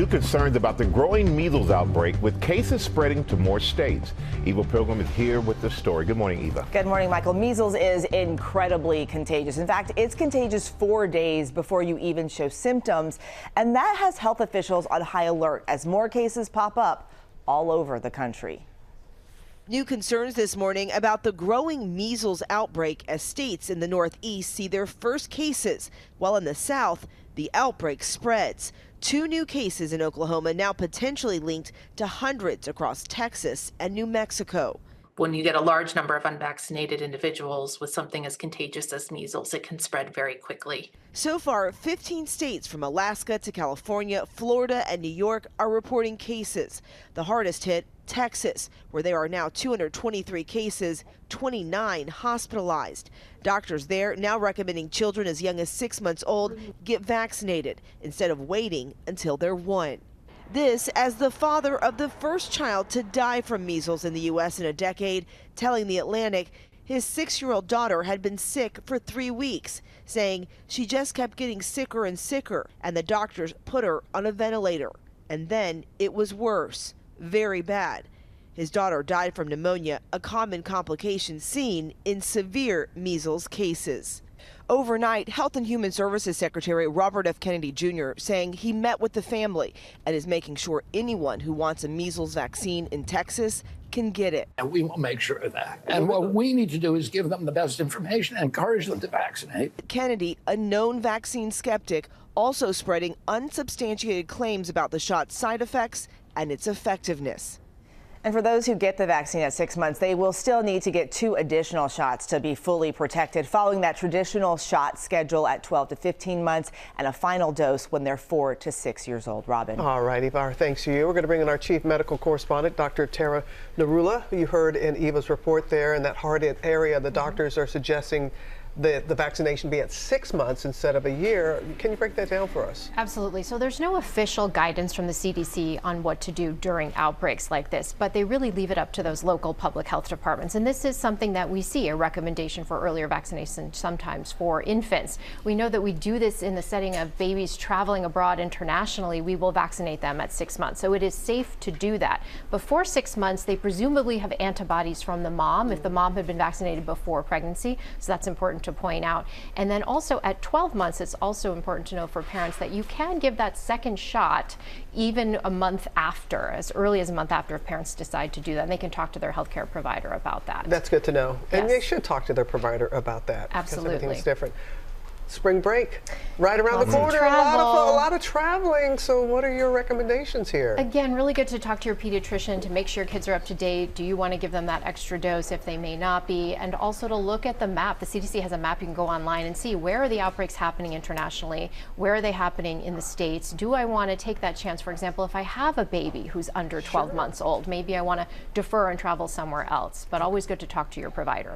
New concerns about the growing measles outbreak with cases spreading to more states. Eva Pilgrim is here with the story. Good morning, Eva. Good morning, Michael. Measles is incredibly contagious. In fact, it's contagious 4 days before you even show symptoms. And that has health officials on high alert as more cases pop up all over the country. New concerns this morning about the growing measles outbreak as states in the Northeast see their first cases, while in the South, the outbreak spreads. 2 new cases in Oklahoma now potentially linked to hundreds across Texas and New Mexico. When you get a large number of unvaccinated individuals with something as contagious as measles, it can spread very quickly. So far, 15 states from Alaska to California, Florida, and New York are reporting cases. The hardest hit, Texas, where there are now 223 cases, 29 hospitalized. Doctors there now recommending children as young as 6 months old get vaccinated instead of waiting until they're 1. This as the father of the first child to die from measles in the U.S. in a decade, telling The Atlantic his 6-year-old daughter had been sick for 3 weeks, saying she just kept getting sicker and sicker, and the doctors put her on a ventilator. And then it was worse, very bad. His daughter died from pneumonia, a common complication seen in severe measles cases. Overnight, Health and Human Services Secretary Robert F. Kennedy Jr. saying he met with the family and is making sure anyone who wants a measles vaccine in Texas can get it. And we will make sure of that. And what we need to do is give them the best information and encourage them to vaccinate. Kennedy, a known vaccine skeptic, also spreading unsubstantiated claims about the shot's side effects and its effectiveness. And for those who get the vaccine at 6 months, they will still need to get 2 additional shots to be fully protected, following that traditional shot schedule at 12 to 15 months and a final dose when they're 4 to 6 years old. Robin. All right, Eva, our thanks to you. We're going to bring in our chief medical correspondent, Dr. Tara Narula. You heard in Eva's report there in that hard-hit area, the doctors are suggesting the vaccination be at 6 months instead of a year. Can you break that down for us? Absolutely. So there's no official guidance from the CDC on what to do during outbreaks like this, but they really leave it up to those local public health departments. And this is something that we see, a recommendation for earlier vaccination sometimes for infants. We know that we do this in the setting of babies traveling abroad internationally. We will vaccinate them at 6 months. So it is safe to do that. Before 6 months, they presumably have antibodies from the mom if the mom had been vaccinated before pregnancy. So that's important to point out. And then also at 12 months, it's also important to know for parents that you can give that second shot even a month after, as early as a month after, if parents decide to do that. And they can talk to their healthcare provider about that. That's good to know. And Yes. they should talk to their provider about that. Absolutely. Because everything's different. Spring break, right around Lots the of corner, a travel. lot of traveling. So what are your recommendations here? Again, really good to talk to your pediatrician to make sure kids are up to date. Do you want to give them that extra dose if they may not be? And also to look at the map. The CDC has a map. You can go online and see where are the outbreaks happening internationally? Where are they happening in the States? Do I want to take that chance? For example, if I have a baby who's under 12 months old, maybe I want to defer and travel somewhere else. But always good to talk to your provider.